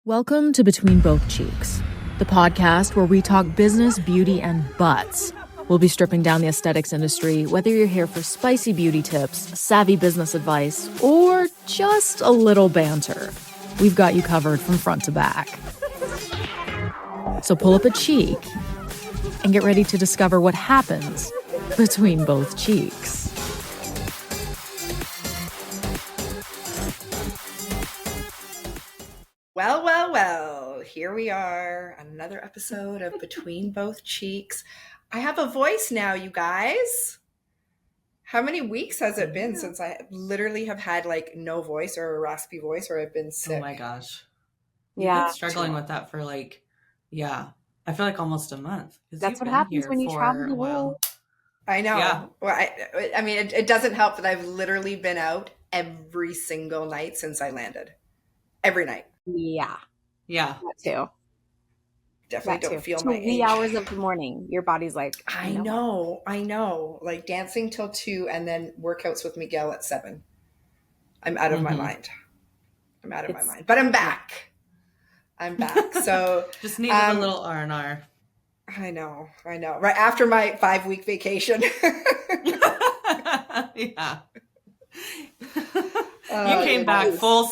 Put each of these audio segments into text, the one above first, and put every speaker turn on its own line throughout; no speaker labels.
Welcome to Between Both Cheeks, the podcast where we talk business, beauty, and butts. We'll be stripping down the aesthetics industry, whether you're here for spicy beauty tips, savvy business advice, or just a little banter. We've got you covered from front to back. So pull up a cheek and get ready to discover what happens between both cheeks.
Well, here we are, another episode of Between Both Cheeks. I have a voice now, you guys. How many weeks has it been since I literally have had like no voice or a raspy voice, or I've been sick?
Oh my gosh. You've been struggling with that for I feel like almost a month.
That's what happens when you travel the world.
I know.
Yeah.
Well, I mean, it doesn't help that I've literally been out every single night since I landed. Every night.
Yeah.
Yeah.
That too.
Definitely don't feel my age.
3 hours of the morning, your body's like,
I know. Like dancing till 2 and then workouts with Miguel at 7. I'm out of my mind. But I'm back. So
just needed a little R&R.
I know. Right after my 5-week vacation.
Yeah. You came back full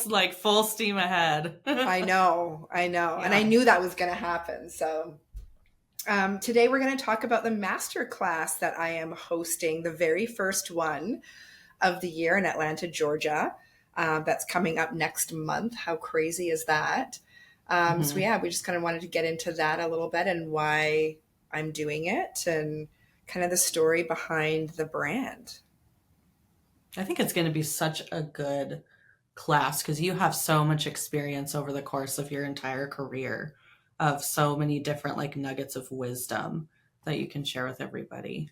steam ahead.
I know. Yeah. And I knew that was going to happen. So today we're going to talk about the Masterclass that I am hosting, the very first one of the year in Atlanta, Georgia. That's coming up next month. How crazy is that? So yeah, we just kind of wanted to get into that a little bit and why I'm doing it and kind of the story behind the brand.
I think it's going to be such a good class because you have so much experience over the course of your entire career of so many different nuggets of wisdom that you can share with everybody.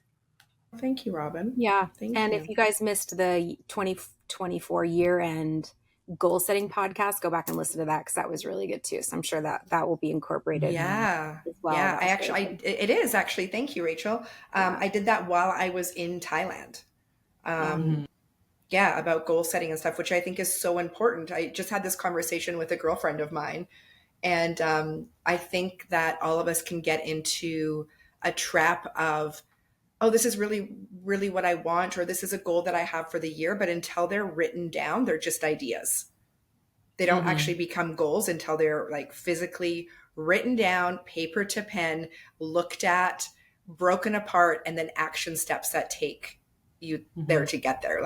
Thank you, Robin.
Yeah.
Thank
you.
you.
If you guys missed the 2024 year-end goal setting podcast, go back and listen to that because that was really good too. So I'm sure that will be incorporated.
Yeah.
As well.
Yeah. It is actually. Thank you, Rachel. I did that while I was in Thailand. Yeah, about goal setting and stuff, which I think is so important. I just had this conversation with a girlfriend of mine, and I think that all of us can get into a trap of, oh, this is really, really what I want, or this is a goal that I have for the year. But until they're written down, they're just ideas. They don't actually become goals until they're physically written down, paper to pen, looked at, broken apart, and then action steps that take you there to get there.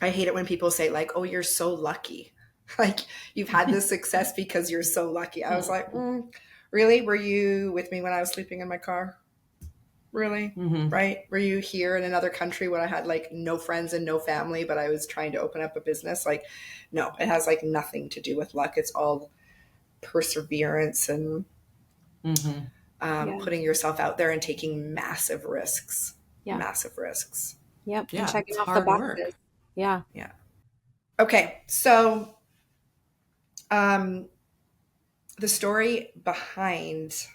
I hate it when people say oh, you're so lucky. You've had this success because you're so lucky. I was like, really? Were you with me when I was sleeping in my car? Really? Right? Were you here in another country when I had no friends and no family, but I was trying to open up a business? No, it has nothing to do with luck. It's all perseverance and putting yourself out there and taking massive risks.
Yeah.
Massive risks.
Yep.
Yeah,
and checking
it's
off the
hard
boxes.
work.
Yeah.
Okay. So, the story behind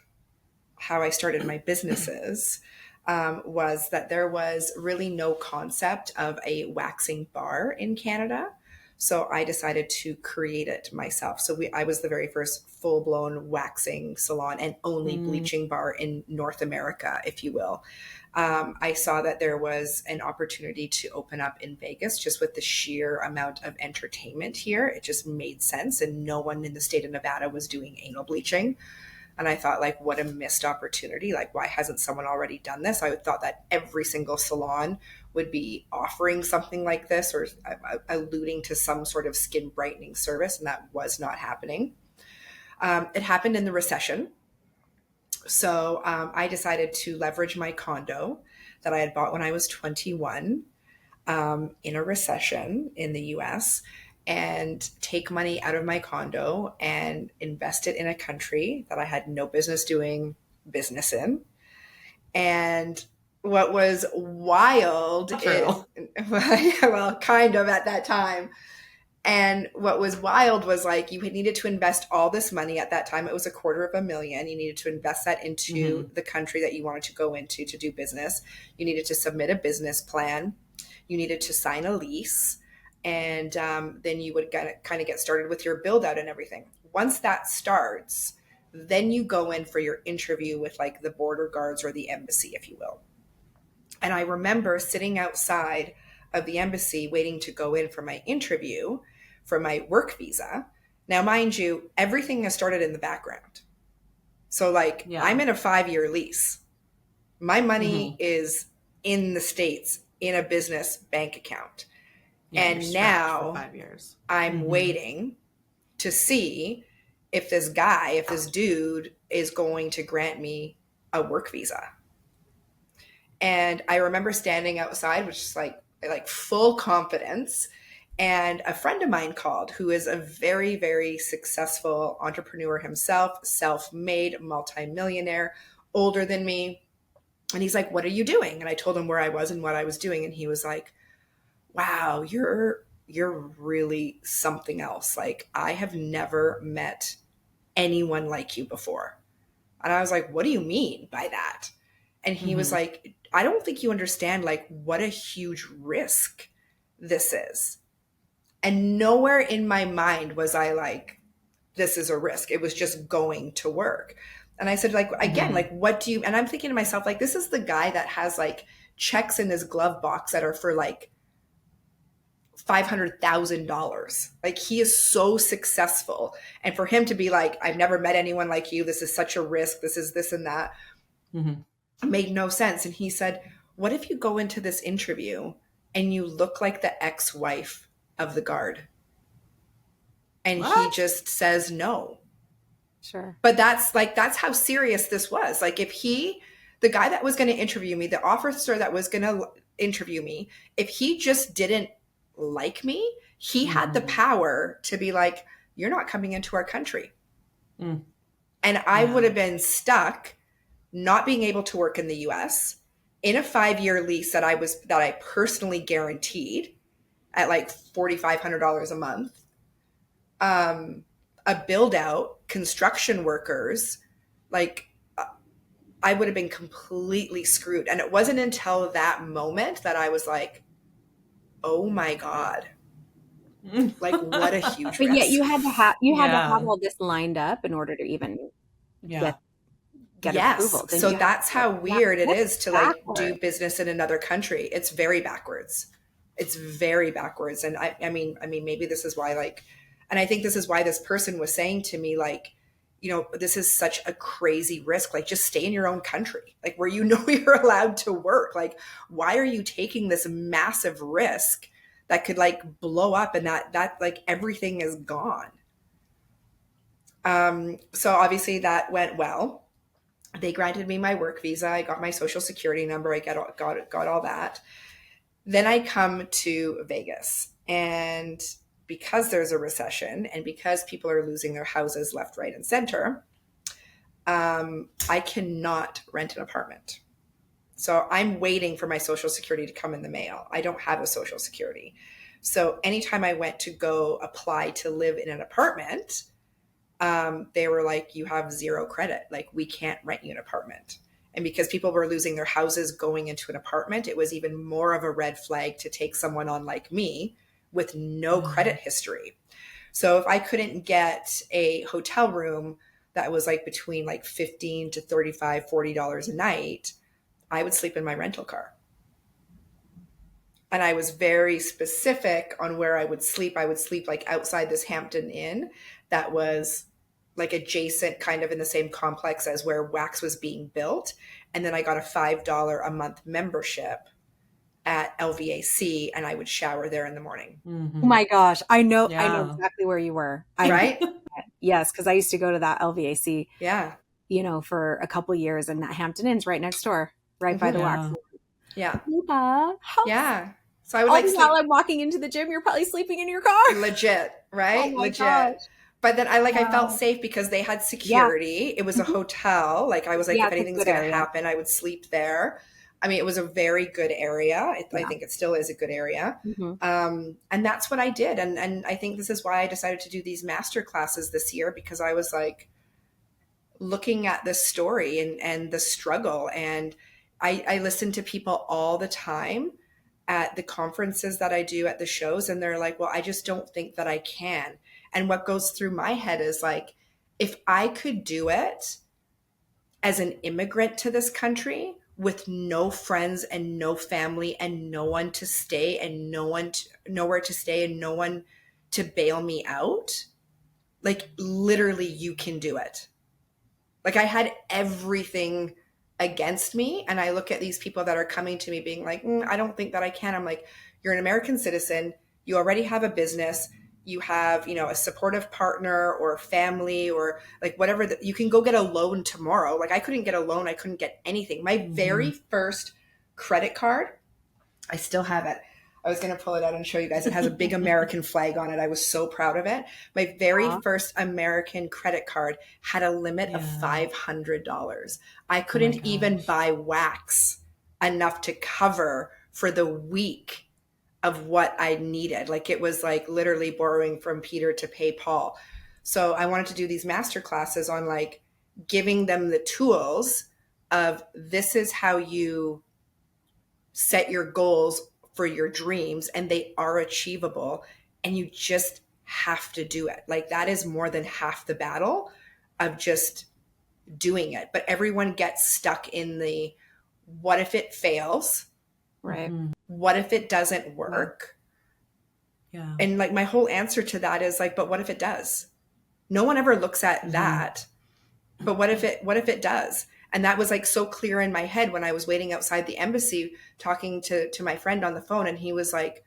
how I started my businesses was that there was really no concept of a waxing bar in Canada. So I decided to create it myself. So I was the very first full-blown waxing salon and only bleaching bar in North America, if you will. I saw that there was an opportunity to open up in Vegas just with the sheer amount of entertainment here. It just made sense. And no one in the state of Nevada was doing anal bleaching. And I thought, what a missed opportunity. Why hasn't someone already done this? I thought that every single salon would be offering something like this or alluding to some sort of skin brightening service. And that was not happening. It happened in the recession. So I decided to leverage my condo that I had bought when I was 21 in a recession in the US and take money out of my condo and invest it in a country that I had no business doing business in. And what was wild, well, kind of at that time. And what was wild was you needed to invest all this money at that time. It was $250,000. You needed to invest that into the country that you wanted to go into to do business. You needed to submit a business plan. You needed to sign a lease. And then you would kind of get started with your build out and everything. once that starts, then you go in for your interview with like the border guards or the embassy, if you will. And I remember sitting outside of the embassy waiting to go in for my interview for my work visa. Now, mind you, everything has started in the background. So like I'm in a 5-year lease. My money is in the States in a business bank account. And now
for 5 years.
I'm waiting to see if this dude is going to grant me a work visa. And I remember standing outside, which is like full confidence. And a friend of mine called, who is a very, very successful entrepreneur himself, self-made, multimillionaire, older than me. And he's like, "What are you doing?" And I told him where I was and what I was doing. And he was like, "Wow, you're really something else. Like, I have never met anyone like you before." And I was like, "What do you mean by that?" And he was like, "I don't think you understand like what a huge risk this is." And nowhere in my mind was I like, this is a risk. It was just going to work. And I said, like, again, like, what do you, and I'm thinking to myself, like, this is the guy that has like checks in his glove box that are for like $500,000. Like, he is so successful. And for him to be like, "I've never met anyone like you. This is such a risk. This is this and that," made no sense. And he said, "What if you go into this interview and you look like the ex-wife of the guard?" And he just says no.
Sure.
But that's how serious this was. Like, if the guy that was going to interview me, the officer that was going to interview me, if he just didn't like me, he had the power to be like, "You're not coming into our country." And I would have been stuck not being able to work in the US in a 5-year lease that I personally guaranteed at like $4,500 a month. A build out, construction workers, like I would have been completely screwed. And it wasn't until that moment that I was like, "Oh my God, like what a huge
But
risk."
yet you had to have all this lined up in order to even get approval.
So that's how weird it is to like do business in another country. It's very backwards. It's very backwards. And I mean, maybe this is why like, and I think this is why this person was saying to me, like, you know, this is such a crazy risk. Like, just stay in your own country, like where you know you're allowed to work. Like, why are you taking this massive risk that could like blow up and that like everything is gone? So obviously that went well. They granted me my work visa. I got my social security number. I got all that. Then I come to Vegas, and because there's a recession and because people are losing their houses left, right, and center, I cannot rent an apartment. So I'm waiting for my social security to come in the mail. I don't have a social security. So anytime I went to go apply to live in an apartment, they were like, "You have zero credit. Like, we can't rent you an apartment." And because people were losing their houses going into an apartment, it was even more of a red flag to take someone on like me with no credit history. So if I couldn't get a hotel room that was like between like $15 to $35, $40 a night, I would sleep in my rental car. And I was very specific on where I would sleep. I would sleep like outside this Hampton Inn that was like adjacent, kind of in the same complex as where Wax was being built. And then I got a $5 a month membership at LVAC, and I would shower there in the morning.
Oh my gosh. I know exactly where you were.
Right?
Yes. Cause I used to go to that LVAC,
Yeah.
you know, for a couple years, and that Hampton Inn's right next door, right by the Wax.
Yeah.
Luba,
Yeah. So I would like
while I'm walking into the gym, you're probably sleeping in your car.
legit, right?
Oh my
Legit.
gosh.
But then I felt safe because they had security. It was a hotel. Like, I was like, if anything's going to happen, I would sleep there. I mean, it was a very good area. I think it still is a good area. And that's what I did. And I think this is why I decided to do these master classes this year, because I was like looking at this story and the struggle. And I listen to people all the time at the conferences that I do, at the shows, and they're like, "Well, I just don't think that I can." And what goes through my head is like, if I could do it as an immigrant to this country with no friends and no family and no one to stay and nowhere to stay and no one to bail me out, like literally you can do it. Like I had everything against me. And I look at these people that are coming to me being like, I don't think that I can. I'm like, you're an American citizen. You already have a business. You have, a supportive partner or family or like whatever. You can go get a loan tomorrow. Like I couldn't get a loan. I couldn't get anything. My very first credit card, I still have it. I was going to pull it out and show you guys. It has a big American flag on it. I was so proud of it. My very first American credit card had a limit of $500. I couldn't even buy wax enough to cover for the week of what I needed. Like it was like literally borrowing from Peter to pay Paul. So I wanted to do these master classes on like giving them the tools of this is how you set your goals for your dreams, and they are achievable, and you just have to do it. Like that is more than half the battle of just doing it. But everyone gets stuck in the what if it fails?
Right.
What if it doesn't work?
Yeah.
And like my whole answer to that is like, but what if it does? No one ever looks at that. But what if it does? And that was like so clear in my head when I was waiting outside the embassy talking to my friend on the phone. And he was like,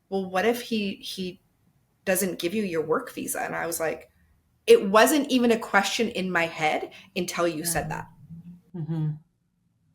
well, what if he doesn't give you your work visa? And I was like, it wasn't even a question in my head until you said that.
Mm-hmm.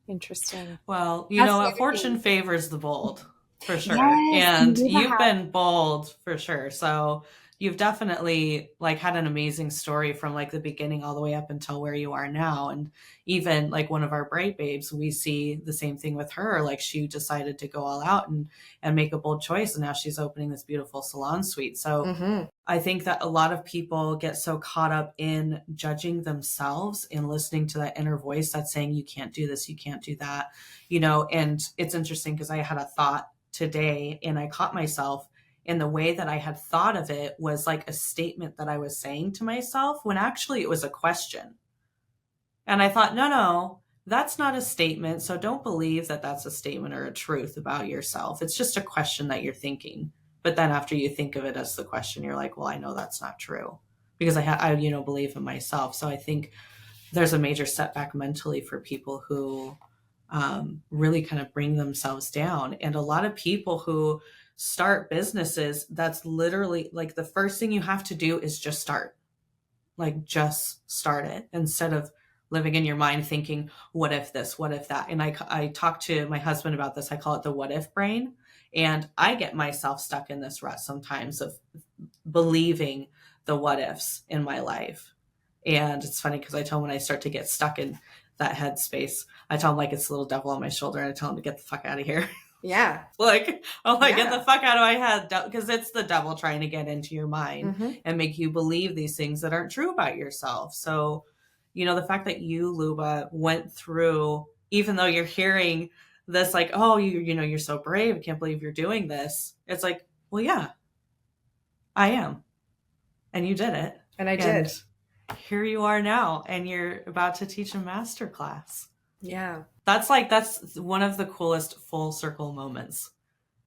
Interesting.
Well,
That's
fortune favors the bold for sure.
Yes,
And
you
you've
have.
been bold for sure. So you've definitely like had an amazing story from like the beginning all the way up until where you are now. And even like one of our Bright Babes, we see the same thing with her. Like she decided to go all out and make a bold choice. And now she's opening this beautiful salon suite. So I think that a lot of people get so caught up in judging themselves and listening to that inner voice that's saying, you can't do this, you can't do that, and it's interesting because I had a thought today and I caught myself in the way that I had thought of it was like a statement that I was saying to myself when actually it was a question. And I thought, no, that's not a statement. So don't believe that that's a statement or a truth about yourself. It's just a question that you're thinking. But then after you think of it as the question, you're like, well, I know that's not true because I believe in myself. So I think there's a major setback mentally for people who really kind of bring themselves down. And a lot of people who start businesses, that's literally like the first thing you have to do is just start. Like just start it instead of living in your mind thinking, what if this, what if that? And I talked to my husband about this. I call it the what if brain. And I get myself stuck in this rut sometimes of believing the what ifs in my life. And it's funny because I tell him when I start to get stuck in that headspace, I tell him like it's a little devil on my shoulder and I tell him to get the fuck out of here.
Yeah.
Like, I'm like, get the fuck out of my head. Because it's the devil trying to get into your mind and make you believe these things that aren't true about yourself. So, the fact that you, Luba, went through, even though you're hearing this, like, oh, you're so brave. I can't believe you're doing this. It's like, well, yeah, I am. And you did it.
And I did.
Here you are now. And you're about to teach a masterclass.
Yeah.
That's one of the coolest full circle moments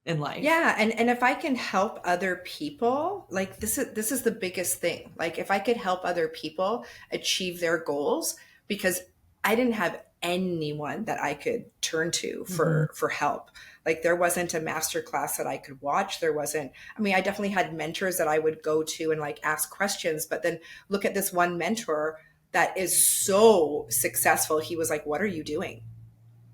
in life.
Yeah. And if I can help other people, like this is the biggest thing. Like if I could help other people achieve their goals, because I didn't have anyone that I could turn to for help. Like there wasn't a master class that I could watch. I definitely had mentors that I would go to and like ask questions, but then look at this one mentor that is so successful. He was like, what are you doing?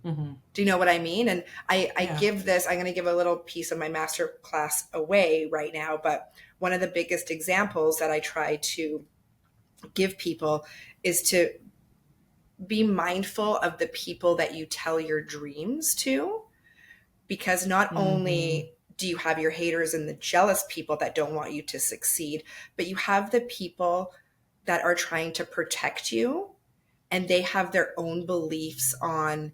Do you know what I mean? And I give this, I'm going to give a little piece of my master class away right now. But one of the biggest examples that I try to give people is to be mindful of the people that you tell your dreams to, because not only do you have your haters and the jealous people that don't want you to succeed, but you have the people that are trying to protect you, and they have their own beliefs on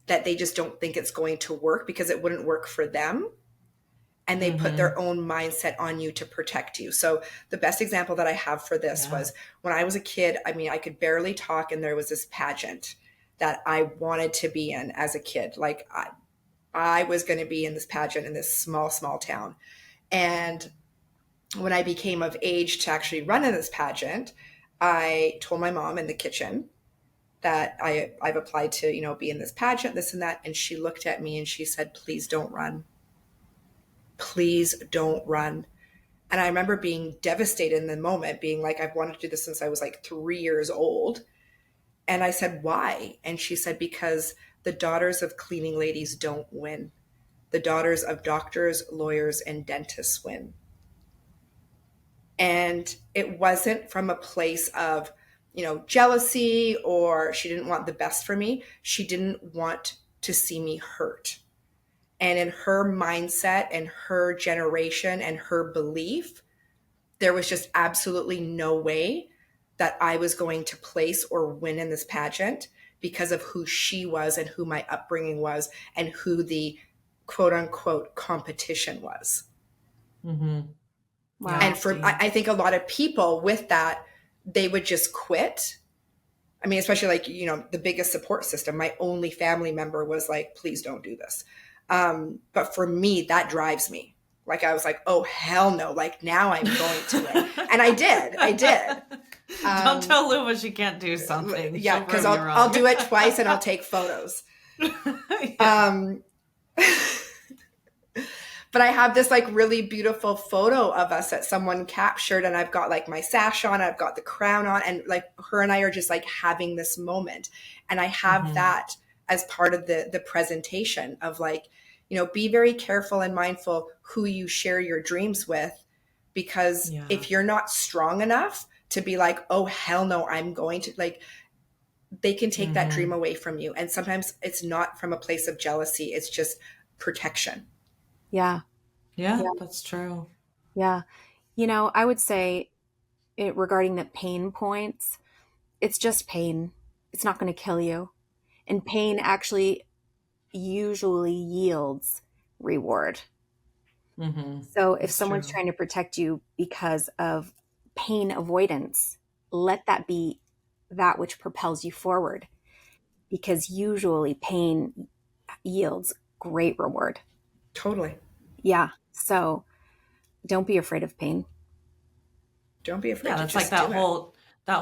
that they just don't think it's going to work because it wouldn't work for them. and they put their own mindset on you to protect you. So the best example that I have for this was when I was a kid. I mean, I could barely talk, and there was this pageant that I wanted to be in as a kid. Like I was going to be in this pageant in this small town. And when I became of age to actually run in this pageant, I told my mom in the kitchen that I've applied to, you know, be in this pageant, this and that. And she looked at me and she said, please don't run. Please don't run. And I remember being devastated in the moment, being like, I've wanted to do this since I was like 3 years old. And I said, why? And she said, because the daughters of cleaning ladies don't win. The daughters of doctors, lawyers, and dentists win. And it wasn't from a place of, you know, jealousy, or she didn't want the best for me. She didn't want to see me hurt. And in her mindset and her generation and her belief, there was just absolutely no way that I was going to place or win in this pageant because of who she was and who my upbringing was and who the quote unquote competition was.
Mm-hmm.
Wow.
And I think a lot of people with that, they would just quit. I mean, especially like, you know, the biggest support system, my only family member was like, please don't do this. But for me, that drives me. Like, I was like, oh, hell no. Like, now I'm going to win. And I did.
Don't tell Luba she can't do something.
Yeah, because I'll do it twice and I'll take photos. But I have this like really beautiful photo of us that someone captured, and I've got like my sash on, I've got the crown on, and like her and I are just like having this moment. And I have that as part of the presentation of like, you know, be very careful and mindful who you share your dreams with, because if you're not strong enough to be like, oh, hell no, I'm going to, like, they can take that dream away from you. And sometimes it's not from a place of jealousy. It's just protection.
Yeah,
that's true.
Yeah. You know, I would say regarding the pain points, it's just pain. It's not going to kill you. And pain actually usually yields reward. So if someone's trying to protect you because of pain avoidance, let that be that which propels you forward, because usually pain yields great reward.
Totally.
Yeah. So don't be afraid of pain.
Don't be afraid.
Yeah, that's like that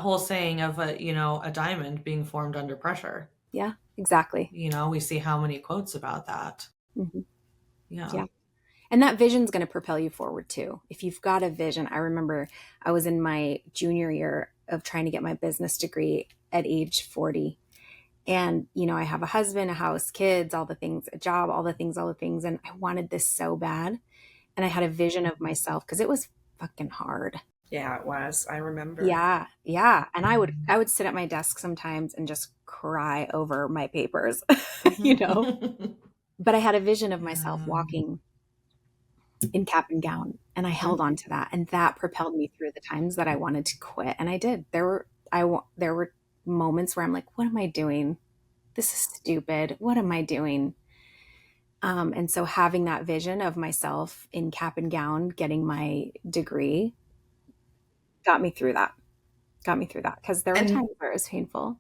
whole saying of a diamond being formed under pressure.
Yeah, exactly.
You know, we see how many quotes about that. Yeah.
And that vision's going to propel you forward too. If you've got a vision, I remember I was in my junior year of trying to get my business degree at age 40. And, you know, I have a husband, a house, kids, all the things, a job, all the things. And I wanted this so bad. And I had a vision of myself because it was fucking hard.
Yeah, it was. I remember.
Yeah. And I would sit at my desk sometimes and just cry over my papers, you know, but I had a vision of myself walking in cap and gown, and I held on to that. And that propelled me through the times that I wanted to quit. And I did. There were moments where I'm like, what am I doing? This is stupid. What am I doing? And so having that vision of myself in cap and gown, getting my degree, got me through that. Because there were times where it was painful.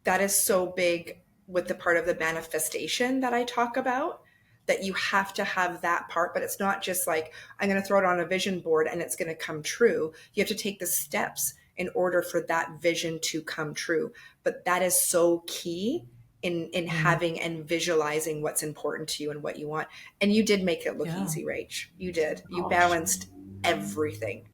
That is so big with the part of the manifestation that I talk about, that you have to have that part, but it's not just like, I'm going to throw it on a vision board and it's going to come true. You have to take the steps in order for that vision to come true. But that is so key in having and visualizing what's important to you and what you want. And you did make it look easy, Rach. You did. You balanced everything.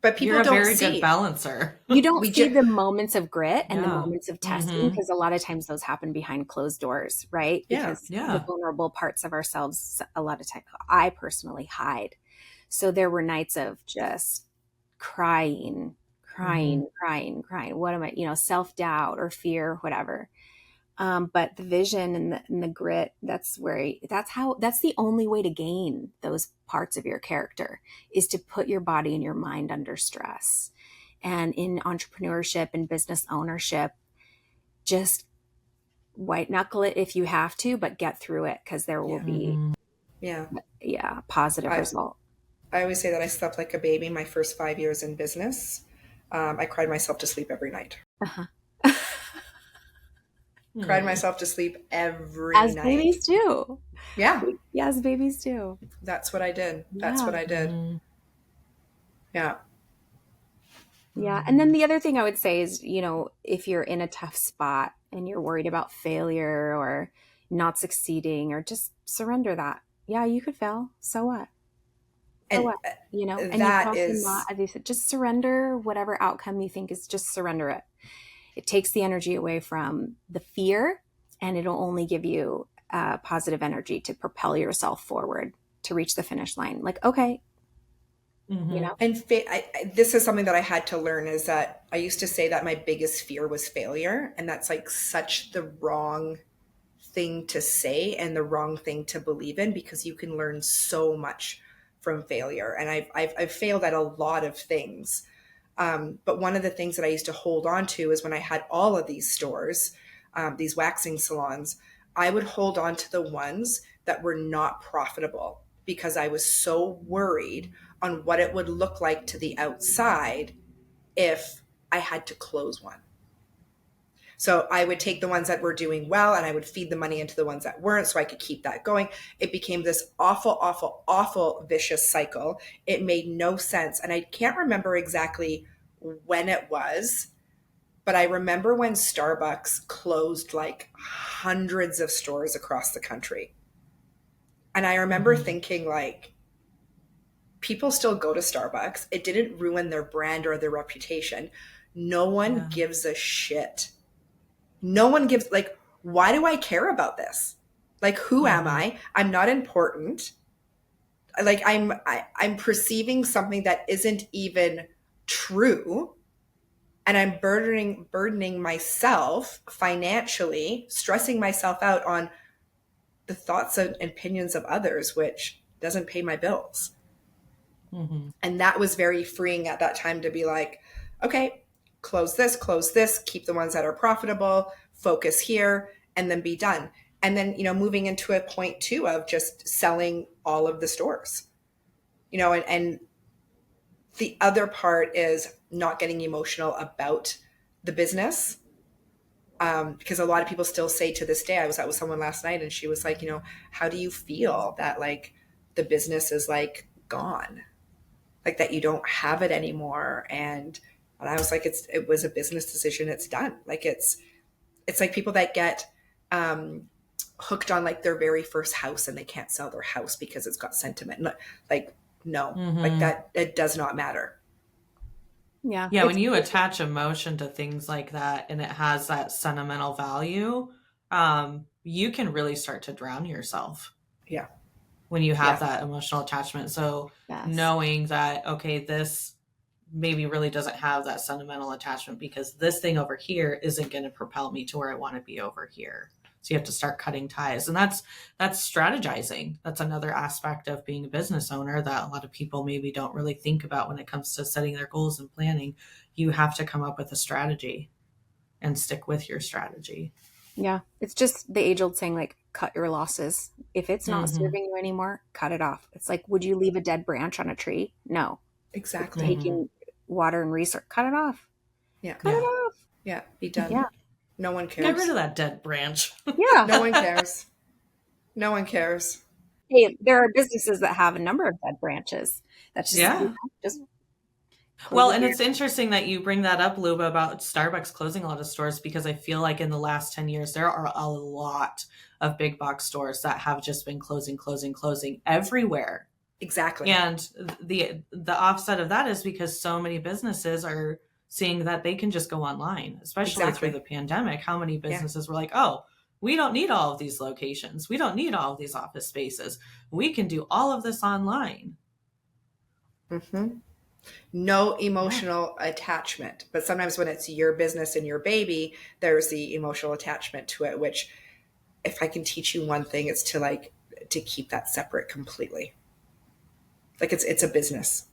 But people
You're
don't
a very
see.
good balancer.
You don't see the moments of grit and the moments of testing,
Mm-hmm.
because a lot of times those happen behind closed doors, right? Because
Yeah.
the vulnerable parts of ourselves, a lot of times, I personally hide. So there were nights of just crying. What am I, self-doubt or fear, whatever. But the vision and the grit, that's the only way to gain those parts of your character, is to put your body and your mind under stress. And in entrepreneurship and business ownership, just white knuckle it if you have to, but get through it, because there will be
Yeah.
Yeah, positive
I,
result.
I always say that I slept like a baby my first 5 years in business. I cried myself to sleep every night.
Uh-huh.
Cried myself to sleep every
As
night.
babies do.
Yeah,
Yeah, as babies do.
that's what I did. That's
Yeah.
what I did. Yeah.
Yeah. And then the other thing I would say is, if you're in a tough spot and you're worried about failure or not succeeding, or just surrender that. Yeah, you could fail. So what? So
And
what? And you can
that
also not,
is,
as you said, just surrender whatever outcome you think is, just surrender it. It takes the energy away from the fear, and it'll only give you positive energy to propel yourself forward to reach the finish line. Like, okay,
and this is something that I had to learn, is that I used to say that my biggest fear was failure. And that's like such the wrong thing to say and the wrong thing to believe in, because you can learn so much from failure. And I've failed at a lot of things. But one of the things that I used to hold on to is when I had all of these stores, these waxing salons, I would hold on to the ones that were not profitable, because I was so worried on what it would look like to the outside if I had to close one. So I would take the ones that were doing well and I would feed the money into the ones that weren't, so I could keep that going. It became this awful, awful, awful vicious cycle. It made no sense. And I can't remember exactly when it was, but I remember when Starbucks closed like hundreds of stores across the country. And I remember thinking, like, people still go to Starbucks. It didn't ruin their brand or their reputation. No one gives a shit. No one gives, like, why do I care about this? Like, who am I? I'm not important. Like, I'm perceiving something that isn't even true. And I'm burdening myself financially, stressing myself out on the thoughts and opinions of others, which doesn't pay my bills. And that was very freeing at that time to be like, okay, close this, keep the ones that are profitable, focus here, and then be done. And then, moving into a point too of just selling all of the stores, and the other part is not getting emotional about the business. Because a lot of people still say to this day, I was out with someone last night and she was like, how do you feel that like the business is like gone? Like that you don't have it anymore. And I was like, it was a business decision. It's done. Like it's like people that get hooked on like their very first house and they can't sell their house because it's got sentiment. Like, no, like that, it does not matter.
Yeah.
Yeah, when you attach emotion to things like that and it has that sentimental value, you can really start to drown yourself.
Yeah.
When you have that emotional attachment. So knowing that, okay, this maybe really doesn't have that sentimental attachment because this thing over here isn't going to propel me to where I want to be over here. So you have to start cutting ties. And that's strategizing. That's another aspect of being a business owner that a lot of people maybe don't really think about when it comes to setting their goals and planning. You have to come up with a strategy and stick with your strategy.
Yeah. It's just the age old saying, like, cut your losses. If it's not serving you anymore, cut it off. It's like, would you leave a dead branch on a tree? No.
Exactly.
It's taking water and research. Cut it off.
Yeah.
Cut it off.
Yeah. Be done.
Yeah.
No one cares.
Get rid of that dead branch.
Yeah.
No one cares. No one cares.
Hey, there are businesses that have a number of dead branches. That's just, just
well, and it's interesting that you bring that up, Luba, about Starbucks closing a lot of stores, because I feel like in the last 10 years, there are a lot of big box stores that have just been closing everywhere.
Exactly.
And the offset of that is because so many businesses are seeing that they can just go online, especially through the pandemic. How many businesses were like, oh, we don't need all of these locations. We don't need all of these office spaces. We can do all of this online.
No emotional attachment. But sometimes when it's your business and your baby, there's the emotional attachment to it, which if I can teach you one thing, it's to keep that separate completely. Like it's a business.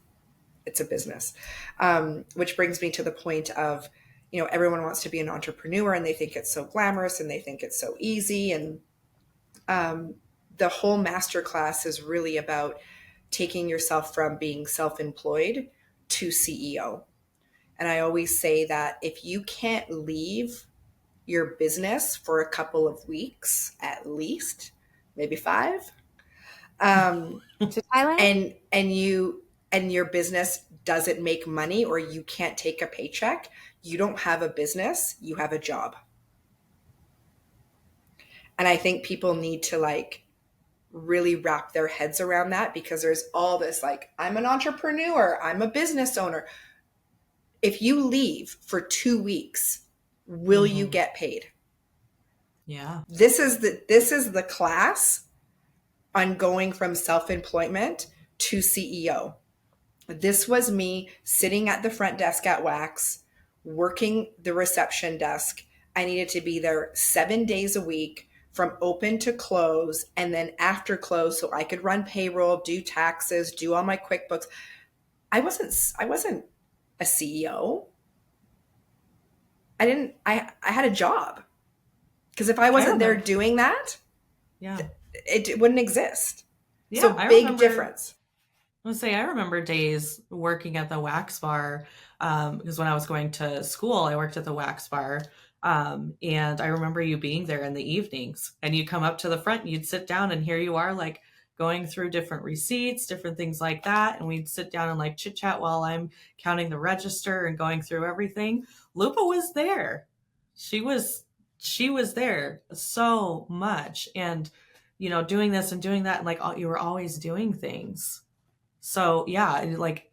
It's a business. Which brings me to the point of, everyone wants to be an entrepreneur and they think it's so glamorous and they think it's so easy. And the whole masterclass is really about taking yourself from being self-employed to CEO. And I always say that if you can't leave your business for a couple of weeks, at least, maybe 5,
To Thailand?
and your business doesn't make money, or you can't take a paycheck, you don't have a business, you have a job. And I think people need to like really wrap their heads around that, because there's all this like, I'm an entrepreneur, I'm a business owner. If you leave for 2 weeks, will you get paid?
Yeah.
This is the class on going from self-employment to CEO. This was me sitting at the front desk at Wax, working the reception desk. I needed to be there 7 days a week from open to close, and then after close so I could run payroll, do taxes, do all my QuickBooks. I wasn't a CEO. I had a job. Because if I wasn't there doing that, it wouldn't exist.
Yeah,
so big difference.
I would say I remember days working at the wax bar, because when I was going to school, I worked at the wax bar. And I remember you being there in the evenings, and you'd come up to the front and you'd sit down, and here you are like going through different receipts, different things like that. And we'd sit down and like chit chat while I'm counting the register and going through everything. Luba was there. She was there so much, and, you know, doing this and doing that. And like, you were always doing things. So yeah, like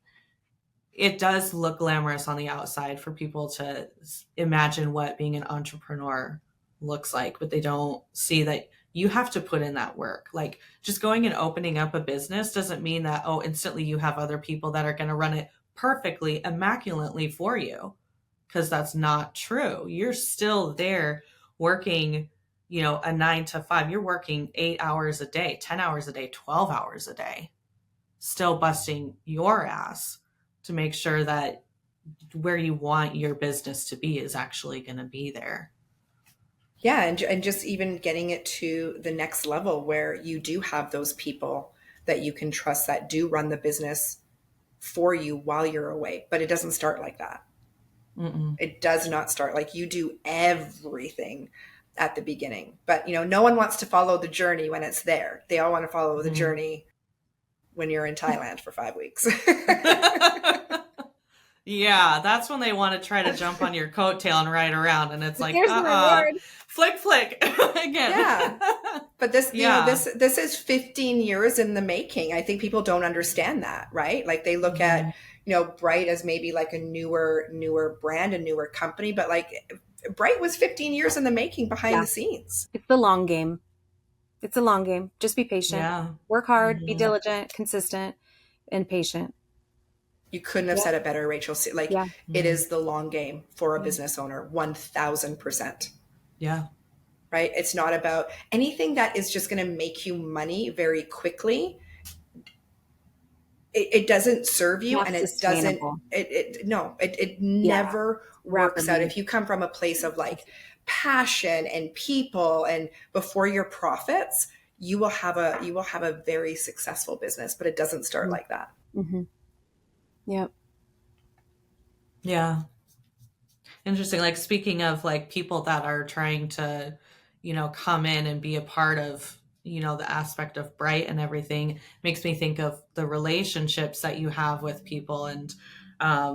it does look glamorous on the outside for people to imagine what being an entrepreneur looks like, but they don't see that you have to put in that work. Like just going and opening up a business doesn't mean that, oh, instantly you have other people that are going to run it perfectly, immaculately for you, because that's not true. You're still there working, you know, a 9 to 5. You're working 8 hours a day, 10 hours a day, 12 hours a day, still busting your ass to make sure that where you want your business to be is actually going to be there.
Yeah. And just even getting it to the next level where you do have those people that you can trust that do run the business for you while you're away. But it doesn't start like that. Mm-mm. It does not start like you do everything at the beginning. But, you know, no one wants to follow the journey when it's there. They all want to follow the journey when you're in Thailand for 5 weeks.
Yeah, that's when they want to try to jump on your coattail and ride around, and it's like, flick again.
Yeah, but this, you know, this is 15 years in the making. I think people don't understand that, right? Like they look at, you know, Bright as maybe like a newer brand, a newer company, but like Bright was 15 years in the making behind the scenes.
It's the long game. It's a long game. Just be patient. Work hard, be diligent, consistent, and patient.
You couldn't have said it better, Rachel. Like it is the long game for a business owner, 1000%.
Yeah.
Right. It's not about anything that is just going to make you money very quickly. It doesn't serve you, and it doesn't, it never works out. If you come from a place of like passion and people and before your profits, you will have a very successful business, but it doesn't start like that.
Mm-hmm. Yep.
Yeah. Interesting. Like speaking of like people that are trying to, you know, come in and be a part of, you know, the aspect of Bright and everything, makes me think of the relationships that you have with people. And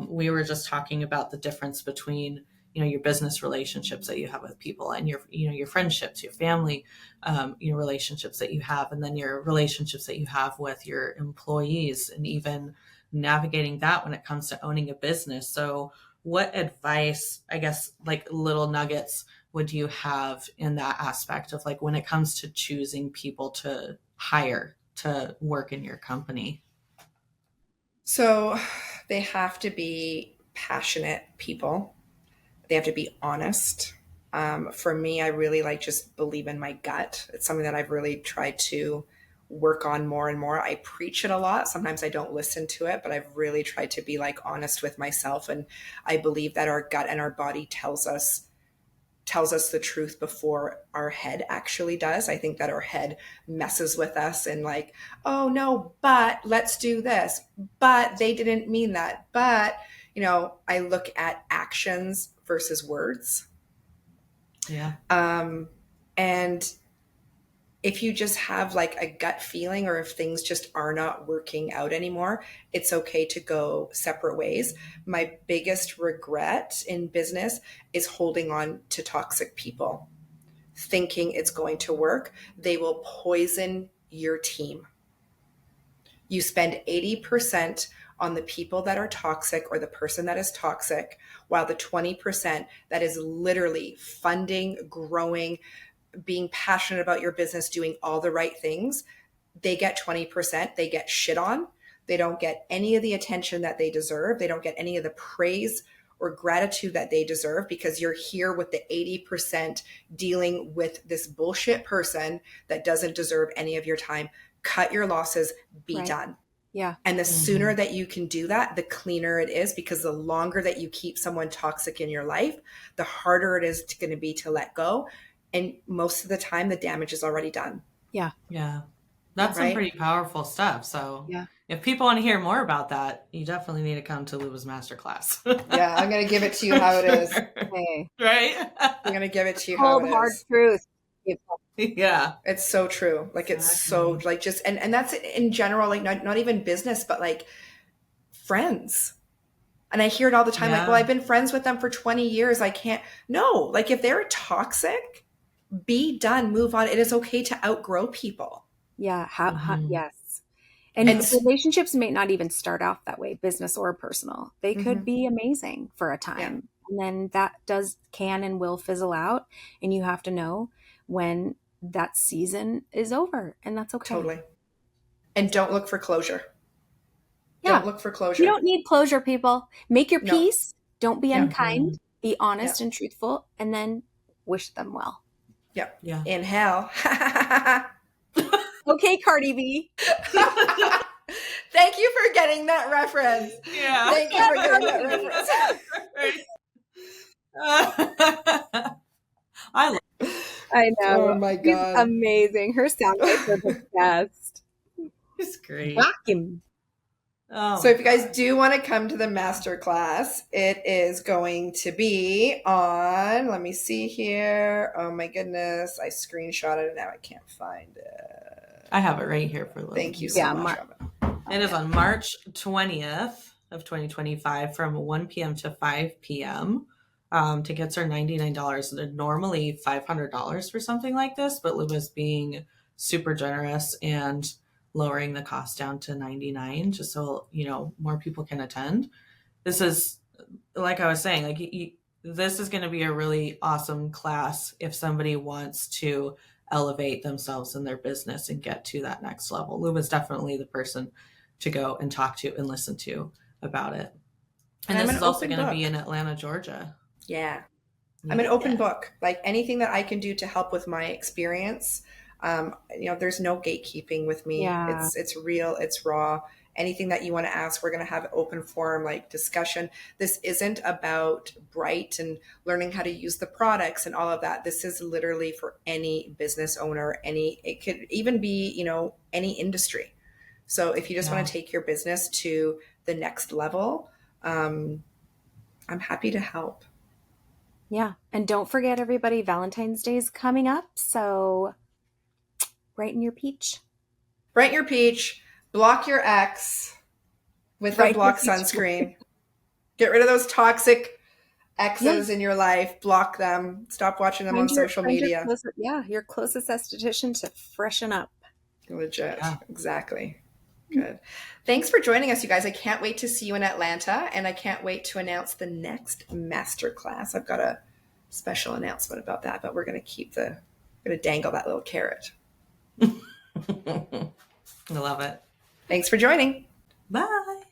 we were just talking about the difference between, you know, your business relationships that you have with people and your, you know, your friendships, your family, your relationships that you have, and then your relationships that you have with your employees, and even navigating that when it comes to owning a business. So what advice, I guess, like little nuggets would you have in that aspect of like when it comes to choosing people to hire to work in your company?
So they have to be passionate people. They have to be honest. For me, I really like just believe in my gut. It's something that I've really tried to work on more and more. I preach it a lot. Sometimes I don't listen to it, but I've really tried to be like honest with myself. And I believe that our gut and our body tells us tells us the truth before our head actually does. I think that our head messes with us and like, oh no, but let's do this. But they didn't mean that. But, you know, I look at actions versus words.
Yeah.
And if you just have like a gut feeling, or if things just are not working out anymore, it's okay to go separate ways. My biggest regret in business is holding on to toxic people, thinking it's going to work. They will poison your team. You spend 80% on the people that are toxic or the person that is toxic, while the 20% that is literally funding, growing, being passionate about your business, doing all the right things, they get 20%. They get shit on. They don't get any of the attention that they deserve. They don't get any of the praise or gratitude that they deserve, because you're here with the 80% dealing with this bullshit person that doesn't deserve any of your time. Cut your losses, be done.
Yeah.
And the sooner that you can do that, the cleaner it is, because the longer that you keep someone toxic in your life, the harder it is going to be to let go. And most of the time, the damage is already done.
Yeah.
Yeah. That's some pretty powerful stuff. So if people want to hear more about that, you definitely need to come to Luba's Masterclass.
Yeah, I'm going to give it to you how it is.
Hey.
Right?
I'm going to give it to you how it is.
Hard truth.
Yeah.
It's so true. Like, it's so, like, just, and that's in general, like, not even business, but like friends. And I hear it all the time, like, well, I've been friends with them for 20 years. I can't. No, like, if they're toxic, be done, move on. It is okay to outgrow people.
Yeah. Yes. And relationships may not even start off that way, business or personal. They could be amazing for a time. And then that can and will fizzle out. And you have to know when that season is over, and that's okay.
Totally. And don't look for closure.
Yeah.
Don't look for closure.
You don't need closure, people. Make your peace. Don't be unkind. Be honest and truthful, and then wish them well.
Yep. Yeah. Inhale.
Okay, Cardi B.
Thank you for getting that reference.
Yeah.
Thank you for getting that reference.
I know.
Oh my God.
She's amazing. Her sound bites are the best.
It's great.
Vacuum.
Oh. So if you guys do want to come to the masterclass, it is going to be on, let me see here. Oh my goodness. I screenshotted it. Now I can't find it.
I have it right here for Lily.
Thank you so much.
It is on March 20th of 2025 from 1 p.m. to 5 p.m. Tickets are $99. They're normally $500 for something like this, but Luba's being super generous and lowering the cost down to $99 just so, you know, more people can attend. This is, like I was saying, like this is going to be a really awesome class if somebody wants to elevate themselves in their business and get to that next level. Luba's definitely the person to go and talk to and listen to about it. And this is also going to be in Atlanta, Georgia.
Yeah. I'm an open book. Like, anything that I can do to help with my experience. You know, there's no gatekeeping with me. Yeah. It's real. It's raw. Anything that you want to ask, we're going to have open forum, like, discussion. This isn't about Bright and learning how to use the products and all of that. This is literally for any business owner, it could even be, you know, any industry. So if you just want to take your business to the next level, I'm happy to help.
Yeah. And don't forget, everybody, Valentine's Day is coming up. So brighten your peach.
Brighten your peach. Block your ex with a block sunscreen. Get rid of those toxic exes in your life. Block them. Stop watching them on social media.
Your closest esthetician to freshen up.
Legit. Yeah. Exactly. Good. Thanks for joining us, you guys. I can't wait to see you in Atlanta, and I can't wait to announce the next masterclass. I've got a special announcement about that, but we're going to dangle that little carrot.
I love it.
Thanks for joining.
Bye.